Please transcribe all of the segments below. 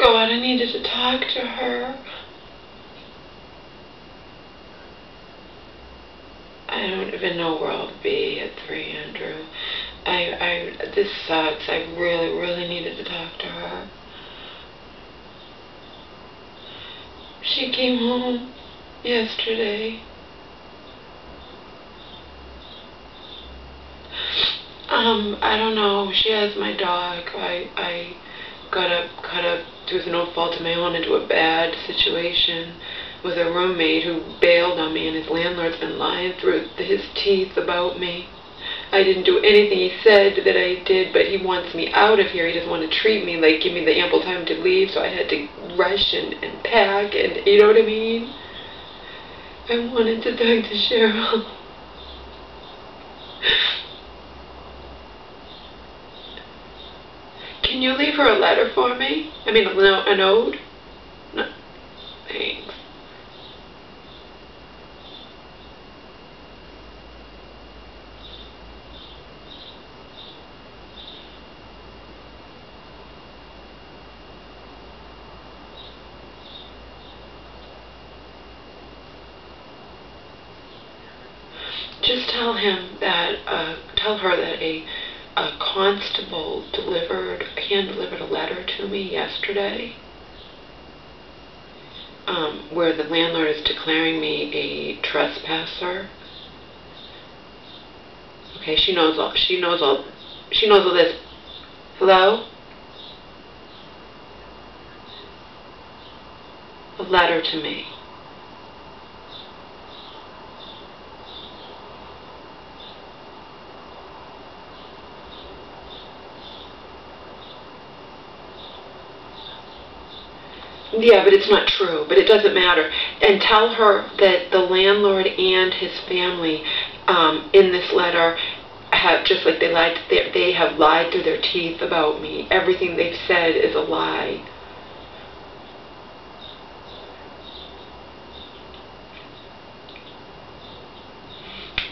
God, I needed to talk to her. I don't even know where I'll be at 3, Andrew. This sucks. I really, really needed to talk to her. She came home yesterday. I don't know. She has my dog. I got up through no fault of my own into a bad situation with a roommate who bailed on me, and his landlord's been lying through his teeth about me. I didn't do anything he said that I did, but he wants me out of here. He doesn't want to treat me, like give me the ample time to leave, so I had to rush and pack, and you know what I mean? I wanted to talk to Cheryl. Can you leave her a letter for me? I mean, a note? No. Thanks. Just tell him that, tell her that a constable hand-delivered a letter to me yesterday, where the landlord is declaring me a trespasser. Okay, she knows all this. Hello? A letter to me. Yeah, but it's not true. But it doesn't matter. And tell her that the landlord and his family, in this letter, have, just like they have lied through their teeth about me. Everything they've said is a lie.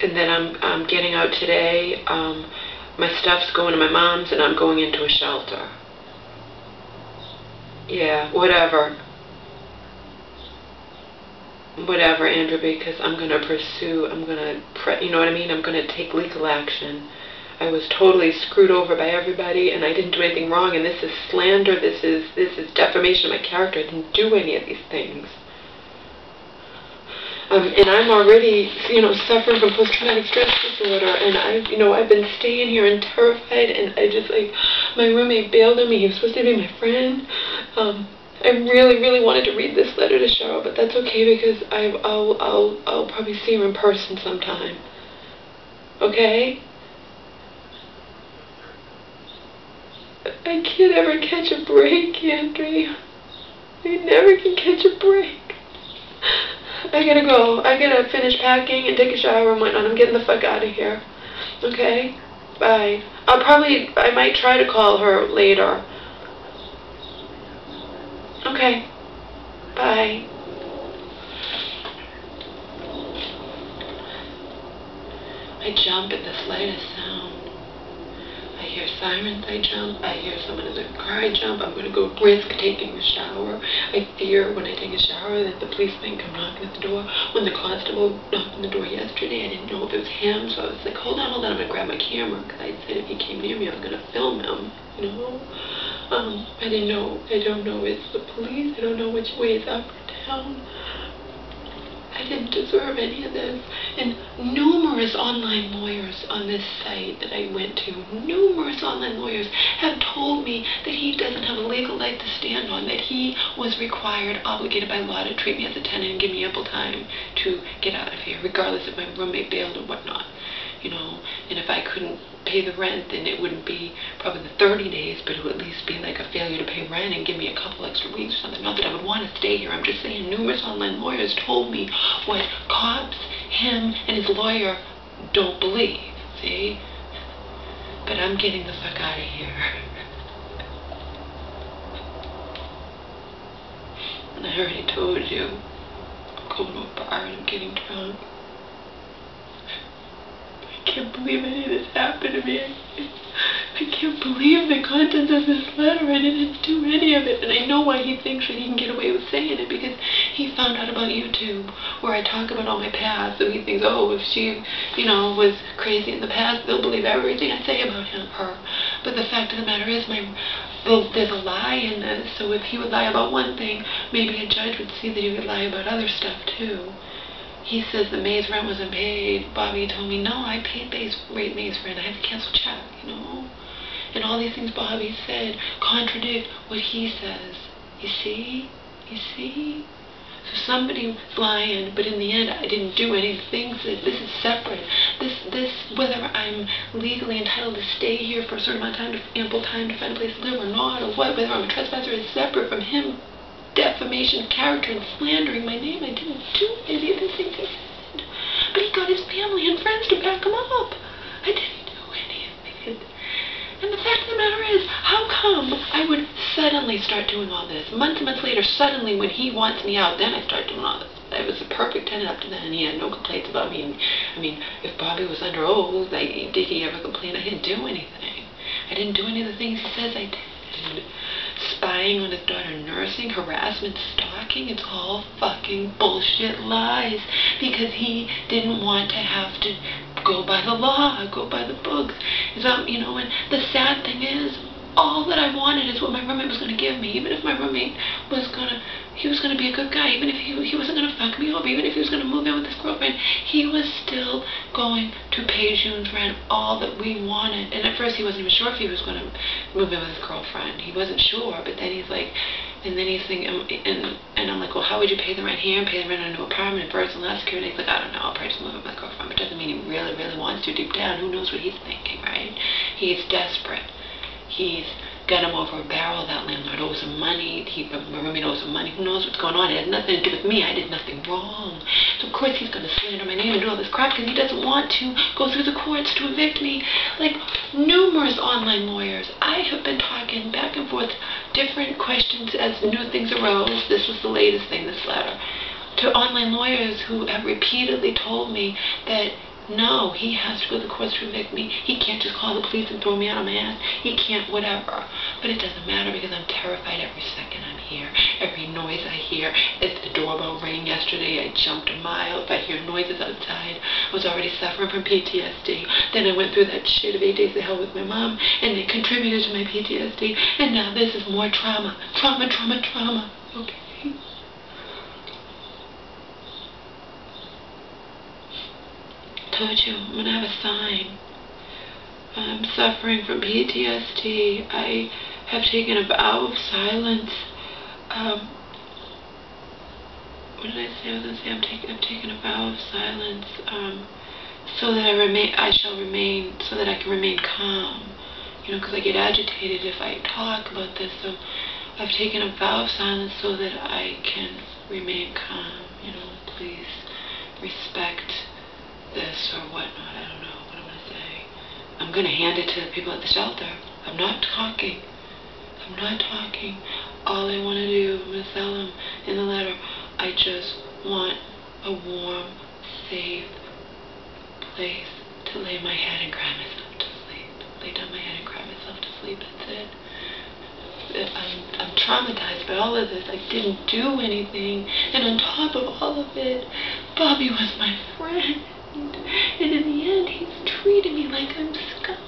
And then I'm getting out today. My stuff's going to my mom's, and I'm going into a shelter. Yeah, whatever, Andrew, because I'm going to pursue, you know what I mean? I'm going to take legal action. I was totally screwed over by everybody, and I didn't do anything wrong, and this is slander, this is defamation of my character. I didn't do any of these things. And I'm already, suffering from post-traumatic stress disorder, and I've been staying here and terrified, and my roommate bailed on me. He was supposed to be my friend. I really, really wanted to read this letter to Cheryl, but that's okay because I'll probably see her in person sometime. Okay? I can't ever catch a break, Andrea. I never can catch a break. I gotta go. I gotta finish packing and take a shower and whatnot. I'm getting the fuck out of here. Okay? Bye. I might try to call her later. Okay. Bye. I jump at the slightest sound. I hear sirens, I jump. I hear someone in the car, I jump. I'm going to go risk taking a shower. I fear when I take a shower that the policeman come knocking at the door. When the constable knocked on the door yesterday, I didn't know if it was him, so I was like, hold on, I'm going to grab my camera, because I said if he came near me, I was going to film him, I don't know it's the police. I don't know which way is up or down. I didn't deserve any of this. And numerous online lawyers on this site that I went to, numerous online lawyers have told me that he doesn't have a legal leg to stand on, that he was required, obligated by law to treat me as a tenant and give me ample time to get out of here, regardless if my roommate bailed or whatnot. And if I couldn't pay the rent, then it wouldn't be probably the 30 days, but it would at least be like a failure to pay rent and give me a couple extra weeks or something. Not that I would want to stay here. I'm just saying numerous online lawyers told me what cops, him, and his lawyer don't believe, see? But I'm getting the fuck out of here. And I already told you, I'm going to a bar and I'm getting drunk. I can't believe any of this happened to me. I I can't believe the contents of this letter. I didn't do any of it. And I know why he thinks that he can get away with saying it, because he found out about YouTube, where I talk about all my past. So he thinks, oh, if she, was crazy in the past, they'll believe everything I say about her. But the fact of the matter is, there's a lie in this. So if he would lie about one thing, maybe a judge would see that he would lie about other stuff too. He says that May's rent wasn't paid. Bobby told me, no, I paid May's rent. I had to cancel check, And all these things Bobby said contradict what he says. You see? You see? So somebody's lying, but in the end I didn't do any things. This is separate. This, whether I'm legally entitled to stay here for a certain amount of time, ample time to find a place to live or not, or what, whether I'm a trespasser, is separate from him. Defamation of character and slandering my name. I didn't do any of the things he said. But he got his family and friends to back him up. I didn't do any of it. And the fact of the matter is, how come I would suddenly start doing all this? Months and months later, suddenly when he wants me out, then I start doing all this. I was a perfect tenant up to then, and he had no complaints about me. I mean, if Bobby was under oath, did he ever complain? I didn't do anything. I didn't do any of the things he says I did. Spying on his daughter, nursing, harassment, stalking, it's all fucking bullshit lies, because he didn't want to have to go by the law, go by the books. And the sad thing is, all that I wanted is what my roommate was going to give me. Even if my roommate was he was going to be a good guy, even if he wasn't going to fuck me over, even if he was going to move in with his girlfriend, he was still going to pay June's rent, all that we wanted. And at first he wasn't even sure if he was going to move in with his girlfriend. He wasn't sure, but then he's like, and then he's thinking, and I'm like, well, how would you pay the rent here and pay the rent on a new apartment first and last security? He's like, I don't know, I'll probably just move in with my girlfriend, but doesn't mean he really, really wants to deep down. Who knows what he's thinking, right? He's desperate. He's got him over a barrel. That landlord owes him money. My roommate owes him money. Who knows what's going on? It had nothing to do with me. I did nothing wrong. So of course he's going to slander my name and do all this crap, because he doesn't want to go through the courts to evict me. Like numerous online lawyers, I have been talking back and forth different questions as new things arose. This was the latest thing, this letter, to online lawyers who have repeatedly told me that no, he has to go to the courts to evict me. He can't just call the police and throw me out on my ass. He can't, whatever. But it doesn't matter, because I'm terrified every second I'm here. Every noise I hear. If the doorbell rang yesterday, I jumped a mile. If I hear noises outside, I was already suffering from PTSD. Then I went through that shit of 8 days of hell with my mom, and it contributed to my PTSD. And now this is more trauma. Trauma, trauma, trauma. Okay. Told you, I'm going to have a sign. I'm suffering from PTSD. I have taken a vow of silence. What did I say? I was going to say I've taken a vow of silence, so that I shall remain, so that I can remain calm. Because I get agitated if I talk about this. So I've taken a vow of silence so that I can remain calm. Please respect this or whatnot. I don't know what I'm going to say. I'm going to hand it to the people at the shelter. I'm not talking. I'm not talking. All I want to do, I'm going to tell them in the letter, I just want a warm, safe place to lay my head and cry myself to sleep. Lay down my head and cry myself to sleep. That's it. I'm traumatized by all of this. I didn't do anything. And on top of all of it, Bobby was my friend. And in the end, he's treating me like I'm scum.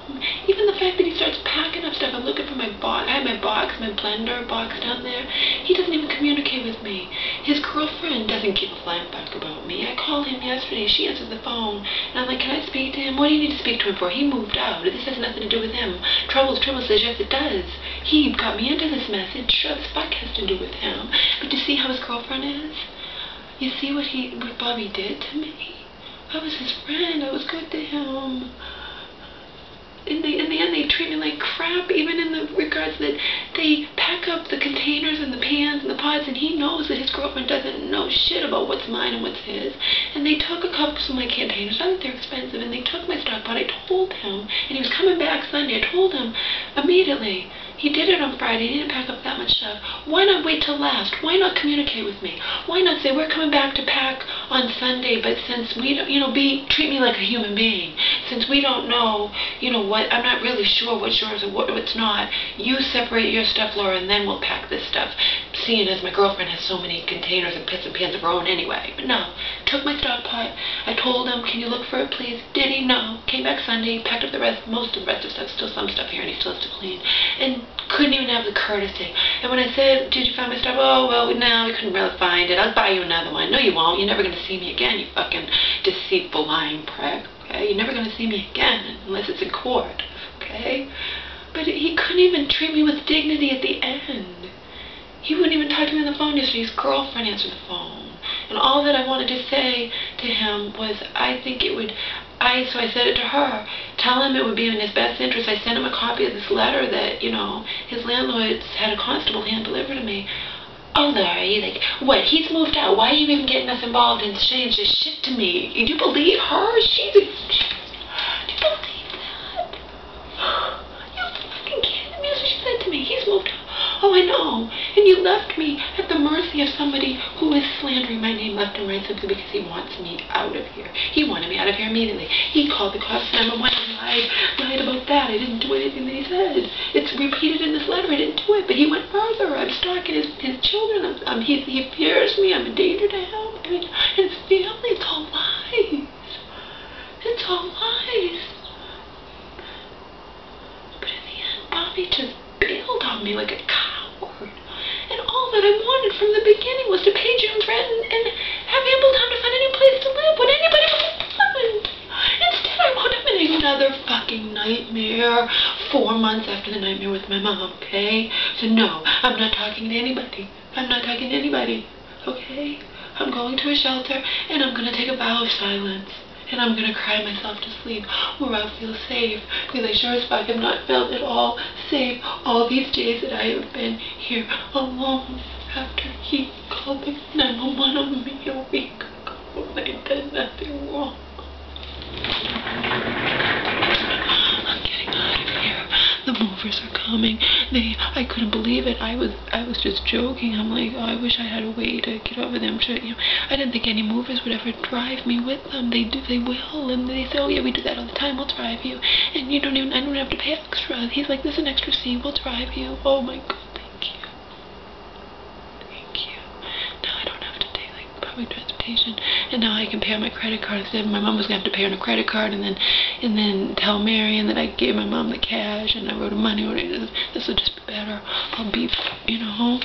Even the fact that he starts packing up stuff. I'm looking for my box. I have my blender box down there. He doesn't even communicate with me. His girlfriend doesn't give a flying fuck about me. I called him yesterday. She answers the phone. And I'm like, can I speak to him? What do you need to speak to him for? He moved out. This has nothing to do with him. Trouble says, yes, it does. He got me into this mess. It sure as fuck has to do with him. But do you see how his girlfriend is? You see what Bobby did to me? I was his friend. I was good to him. In the end, they treat me like crap, even in the regards that they pack up the containers and the pans and the pots, and he knows that his girlfriend doesn't know shit about what's mine and what's his. And they took a couple of my containers. I think they're expensive, and they took my stock pot. I told him, and he was coming back Sunday. I told him immediately. He did it on Friday. He didn't pack up that much stuff. Why not wait till last? Why not communicate with me? Why not say, we're coming back to pack on Sunday, but since we don't, treat me like a human being. since we don't know, you know, what, I'm not really sure what's yours and what's not, you separate your stuff, Laura, and then we'll pack this stuff. Seeing as my girlfriend has so many containers and pots and pans of her own anyway. But no, took my stock pot. I told him, can you look for it, please? Did he? No. Came back Sunday, packed up the rest, most of the rest of stuff, still some stuff here, and he still has to clean. And couldn't even have the courtesy. And when I said, did you find my stuff? Oh, well, no, we couldn't really find it. I'll buy you another one. No, you won't. You're never going to see me again, you fucking deceitful, lying prick. Okay? You're never going to see me again unless it's in court. Okay? But he couldn't even treat me with dignity at the end. He wouldn't even talk to me on the phone yesterday. His girlfriend answered the phone. And all that I wanted to say to him was, I think it would, so I said it to her, tell him it would be in his best interest. I sent him a copy of this letter that, you know, his landlord had a constable hand deliver to me. Oh, Larry, like, what, he's moved out. Why are you even getting us involved in saying this shit to me? Do you believe her? Do you believe that? You fucking kidding me? That's what she said to me. He's moved out. Oh, I know. And you left me at the mercy of somebody who is slandering my name left and right simply because he wants me out of here. He wanted me out of here immediately. He called the cops and I went and lied about that. I didn't do anything that he said. It's repeated in this letter. I didn't do it, but he went further. I'm stalking his children. He fears me. I'm a danger to him. I mean, his family. It's all lies. It's all lies. But in the end, Bobby just bailed on me like a coward. And all that I wanted from the beginning was to pay June's rent and have ample time to find a new place to live when anybody would want. Instead, I wound up in another fucking nightmare 4 months after the nightmare with my mom, okay? So no, I'm not talking to anybody. I'm not talking to anybody, okay? I'm going to a shelter and I'm going to take a vow of silence. And I'm going to cry myself to sleep where I'll feel safe. Because I sure as fuck have not felt at all safe all these days that I have been here alone after he called the 911 on me a week ago and I did nothing wrong. I'm getting out of here. The movers are coming. I couldn't believe it. I was just joking. I'm like, oh, I wish I had a way to get over them. You know, I didn't think any movers would ever drive me with them. They do. They will. And they say, oh yeah, we do that all the time. We'll drive you. And I don't have to pay extra. He's like, this is an extra fee. We'll drive you. Oh my God, thank you. Thank you. Now I don't have to take like public transportation. And now I can pay on my credit card instead. My mom was gonna have to pay on a credit card and then tell Marion that I gave my mom the cash and I wrote a money order. This will just be better. I'll be, you know,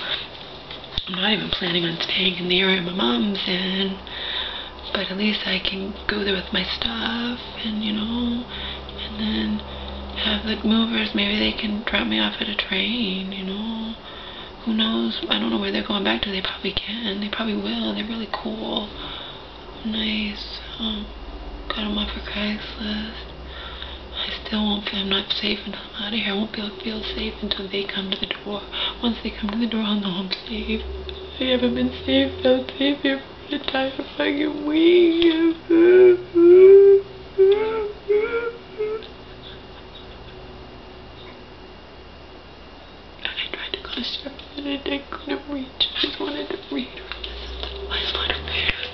I'm not even planning on staying in the area my mom's in, but at least I can go there with my stuff and, you know, and then have the movers, maybe they can drop me off at a train, you know. Who knows? I don't know where they're going back to. They probably can. They probably will. They're really cool. Nice. Got them off of Craigslist. I still won't feel, I'm not safe until I'm out of here. I won't be able to feel safe until they come to the door. Once they come to the door, I'll know I'm safe. I haven't been safe, felt safe here for an entire fucking week. I tried to call Sheriff and I couldn't reach. I just wanted to read her. I just wanted to read her.